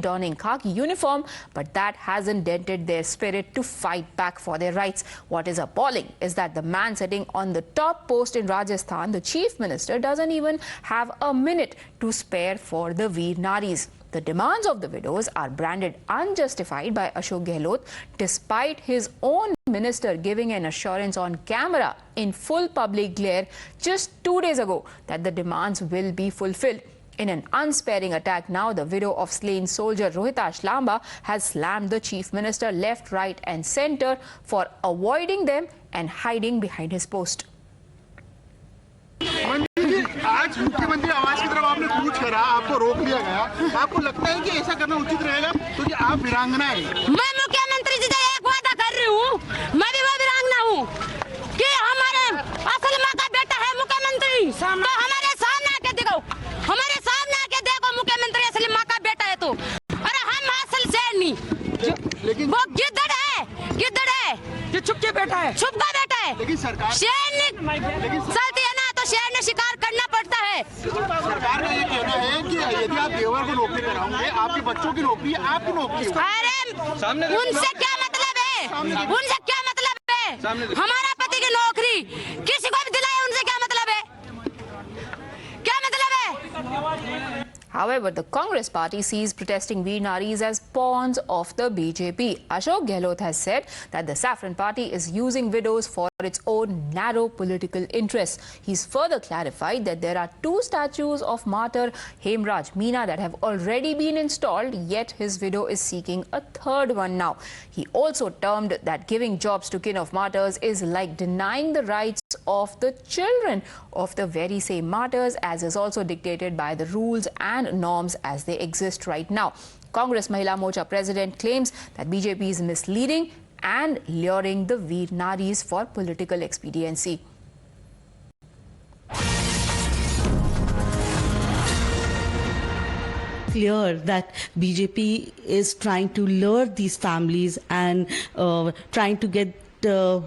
donning khaki uniform, but that hasn't dented their spirit to fight back for their rights. What is appalling is that the man sitting on the top post in Rajasthan, the chief minister, doesn't even have a minute to spare for the Veer Naris. The demands of the widows are branded unjustified by Ashok Gehlot, despite his own minister giving an assurance on camera in full public glare just 2 days ago that the demands will be fulfilled. In an unsparing attack now, the widow of slain soldier Rohitash Lamba has slammed the chief minister left, right and centre for avoiding them and hiding behind his post. आज मुख्यमंत्री आवास की तरफ आपने कूच करा, आपको रोक लिया गया। आपको लगता है कि ऐसा करना उचित रहेगा क्योंकि आप वीरांगना हैं? मैं मुख्यमंत्री जी से एक वादा कर रही हूँ, मैं भी वो वीरांगना हूँ कि हमारे असल माँ का बेटा है मुख्यमंत्री, तो हमारे सामने आके देखो, हमारे सामने आके देखो मुख्यमंत्री असली माँ का बेटा है तो, अरे हम असल शेर नहीं, लेकिन वो गिद्दड़ है, जो छुप के बैठा है, छुप का बेटा है, लेकिन सरकार शेर नहीं चलती है ना, तो शेर ने शिकार करना पड़ता है। सरकार का ये कहना है कि यदि आप देवर को नौकरी कराओगे, आपके बच्चों की नौकरी है, आपकी नौकरी है। अरे उनसे क्या मतलब है, उनसे क्या मतलब है, हमारा पति की नौकरी किसी को भी दिलाए, उनसे क्या मतलब है, क्या मतलब है। However, the Congress party sees protesting Veer Naris as pawns of the BJP. Ashok Gehlot has said that the Saffron Party is using widows for its own narrow political interests. He's further clarified that there are 2 statues of martyr Hemraj Meena that have already been installed, yet his widow is seeking a 3rd one now. He also termed that giving jobs to kin of martyrs is like denying the rights of the children of the very same martyrs, as is also dictated by the rules and norms as they exist right now. Congress Mahila Morcha president claims that BJP is misleading and luring the Veer Naris for political expediency. Clear that BJP is trying to lure these families and trying to get a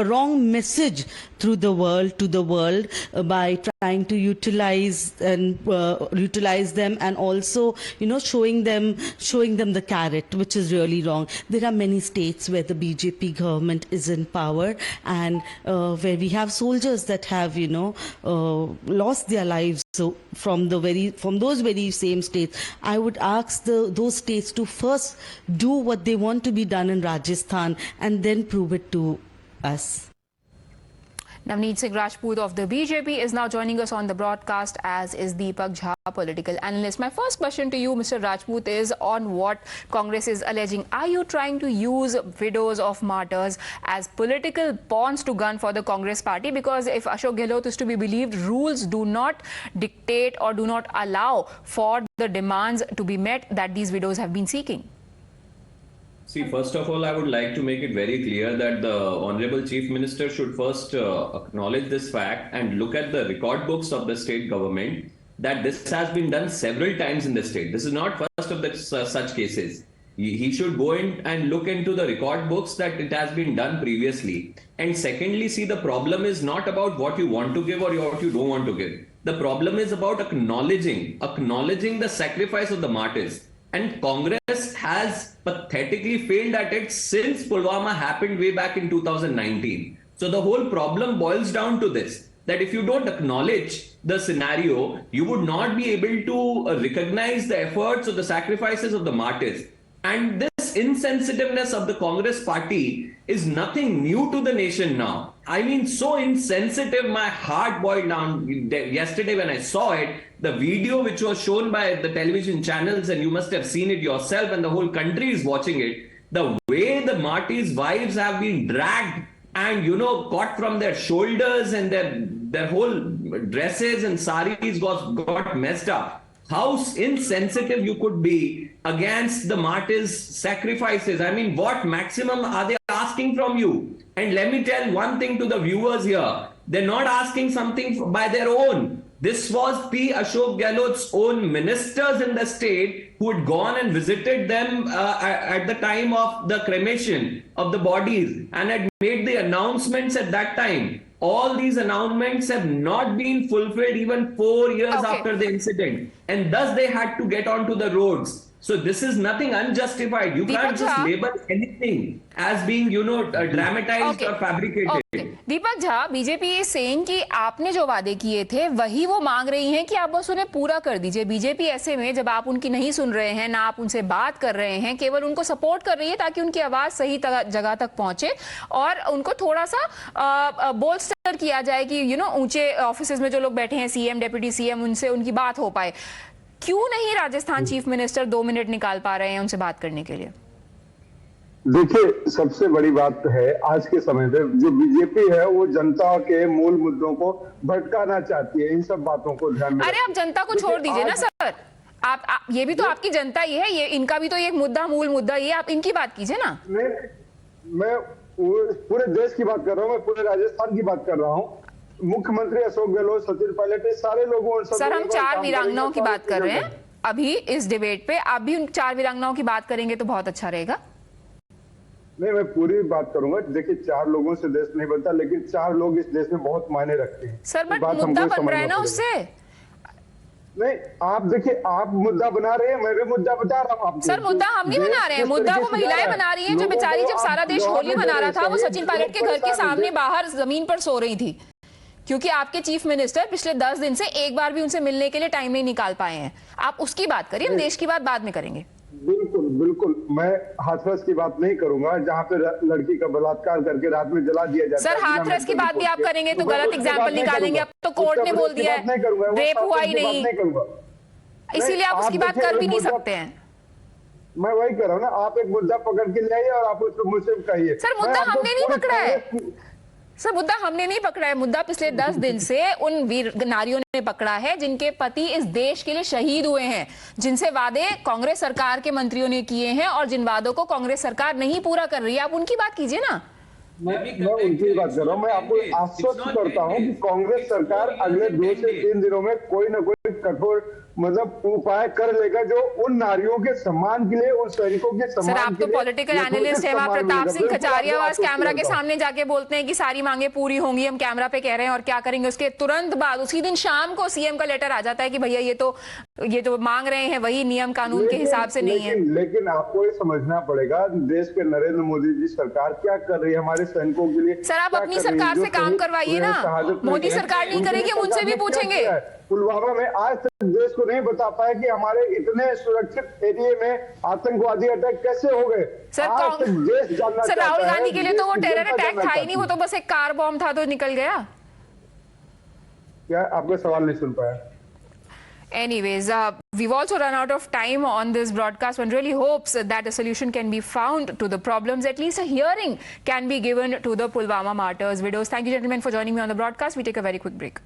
wrong message through the world to the world by trying to utilize them and also showing them the carrot, which is really wrong. There are many states where the BJP government is in power and where we have soldiers that have lost their lives. So from those very same states, I would ask those states to first do what they want to be done in Rajasthan and then prove it to us. Navneet Singh Rajput of the BJP is now joining us on the broadcast, as is Deepak Jha, political analyst. My first question to you, Mr. Rajput, is on what Congress is alleging. Are you trying to use widows of martyrs as political pawns to gun for the Congress party? Because if Ashok Gehlot is to be believed, rules do not dictate or do not allow for the demands to be met that these widows have been seeking. See, first of all, I would like to make it very clear that the Honorable Chief Minister should first acknowledge this fact and look at the record books of the state government, that this has been done several times in the state. This is not first of the, such cases. He should go in and look into the record books that it has been done previously. And secondly, see, the problem is not about what you want to give or what you don't want to give. The problem is about acknowledging the sacrifice of the martyrs. And Congress has pathetically failed at it since Pulwama happened way back in 2019. So the whole problem boils down to this, that if you don't acknowledge the scenario, you would not be able to recognize the efforts or the sacrifices of the martyrs. And this insensitiveness of the Congress party is nothing new to the nation now. I mean, so insensitive, my heart boiled down yesterday when I saw it. The video which was shown by the television channels, and you must have seen it yourself, and the whole country is watching it. The way the martyrs' wives have been dragged and, caught from their shoulders, and their whole dresses and saris got messed up. How insensitive you could be against the martyrs' sacrifices. I mean, what maximum are they asking from you? And let me tell one thing to the viewers here. They're not asking something by their own. This was P. Ashok Gehlot's own ministers in the state who had gone and visited them at the time of the cremation of the bodies and had made the announcements at that time. All these announcements have not been fulfilled even 4 years after the incident. And thus they had to get onto the roads. So this is nothing unjustified. You can't just label anything as being, dramatized or fabricated. Deepak Jha, BJP is saying कि आपने जो वादे किए थे वही वो मांग रही हैं कि आप बस उन्हें पूरा कर दीजिए। बीजेपी ऐसे में जब आप उनकी नहीं सुन रहे हैं, ना आप उनसे बात कर रहे हैं, केवल उनको सपोर्ट कर रही है ताकि उनकी आवाज सही जगह तक पहुंचे और उनको थोड़ा सा बोल्स्टर किया जाए कि ऊंचे ऑफिसेज में जो लोग बैठे हैं, सीएम, डिप्टी सीएम, उनसे उनकी बात हो पाए। क्यों नहीं राजस्थान चीफ मिनिस्टर 2 मिनट निकाल पा रहे हैं उनसे बात करने के लिए? देखिए, सबसे बड़ी बात है आज के समय में जो बीजेपी है वो जनता के मूल मुद्दों को भटकाना चाहती है। इन सब बातों को ध्यान में, अरे आप जनता को छोड़ दीजिए ना सर, आप ये भी तो आपकी जनता ही है, ये इनका भी तो एक मुद्दा, मूल मुद्दा ये, आप इनकी बात कीजिए ना। मैं पूरे देश की बात कर रहा हूँ, मैं पूरे राजस्थान की बात कर रहा हूँ। मुख्यमंत्री अशोक गहलोत, सचिन पायलट, सारे लोगों, सर हम 4 वीरांगनाओं की बात कर रहे हैं अभी इस डिबेट पे। आप भी उन 4 वीरांगनाओं की बात करेंगे तो बहुत अच्छा रहेगा। नहीं, मैं पूरी बात करूंगा। देखिए, 4 लोगों से देश नहीं बनता, लेकिन 4 लोग इस देश में बहुत मायने रखते हैं। सर बट मुद्दा बन रहा है ना उससे। नहीं, आप देखिए, आप मुद्दा बना रहे हैं, मैं भी मुद्दा बता रहा हूँ आपको। सर मुद्दा हम नहीं बना रहे हैं, मुद्दा वो महिलाएं बना रही हैं जो बेचारी, जब सारा देश होली मना रहा था, वो सचिन पायलट के घर के सामने बाहर जमीन पर सो रही थी क्योंकि आपके चीफ मिनिस्टर पिछले 10 दिन से एक बार भी उनसे मिलने के लिए टाइम नहीं निकाल पाए हैं। आप उसकी बात करिए, हम देश की बात बाद में करेंगे। बिल्कुल, मैं हाथरस की बात नहीं करूंगा जहां पे लड़की का बलात्कार करके रात में जला दिया जाता है। सर हाथरस की बात भी आप करेंगे तो गलत एग्जाम्पल निकालेंगे। अब तो कोर्ट ने बोल दिया है रेप हुआ ही नहीं, इसीलिए आप उसकी बात कर भी नहीं सकते हैं। मैं वही कह रहा हूँ ना, आप एक मुद्दा पकड़ के ले आइए और आप उसको मुझसे कहिए। सर मुद्दा हमने नहीं पकड़ा है, सर मुद्दा हमने नहीं पकड़ा है। मुद्दा पिछले 10 दिन से उन वीर नारियों ने पकड़ा है जिनके पति इस देश के लिए शहीद हुए हैं, जिनसे वादे कांग्रेस सरकार के मंत्रियों ने किए हैं और जिन वादों को कांग्रेस सरकार नहीं पूरा कर रही है। आप उनकी बात कीजिए ना। मैं उनकी बात कर रहा हूँ। मैं आपको आश्वस्त करता हूँ कि कांग्रेस सरकार अगले 2 से 3 दिनों में कोई ना कोई कठोर उपाय कर लेगा जो उन नारियों के सम्मान के लिए, उन सैनिकों के सम्मान। सर आप तो पॉलिटिकल एनालिस्ट हैं, वहां प्रताप सिंह खचारिया कैमरा के सामने जाके बोलते हैं कि सारी मांगे पूरी होंगी, हम कैमरा पे कह रहे हैं और क्या करेंगे। उसके तुरंत बाद उसी दिन शाम को सीएम का लेटर आ जाता है कि भैया ये तो मांग रहे हैं वही नियम कानून के हिसाब से नहीं है। लेकिन आपको ये समझना पड़ेगा देश के नरेंद्र मोदी जी सरकार क्या कर रही है हमारे सैनिकों के लिए। सर आप अपनी सरकार से काम करवाइए ना, मोदी सरकार नहीं करेगी, हम उनसे भी पूछेंगे। पुलवामा में आज तक देश को नहीं बता पाया कि हमारे इतने सुरक्षित एरिया में आतंकवादी अटैक कैसे हो गए। सर राहुल गांधी के लिए तो वो टेरर अटैक था ही नहीं, वो तो बस एक कार बॉम्ब था तो निकल गया। क्या आपका सवाल नहीं सुन पाया? Anyways, we've also run out of time on this broadcast. One really hopes that a solution can be found to the problems. At least a hearing can be given to the Pulwama martyrs' widows. Thank you, gentlemen, for joining me on the broadcast. We take a very quick break.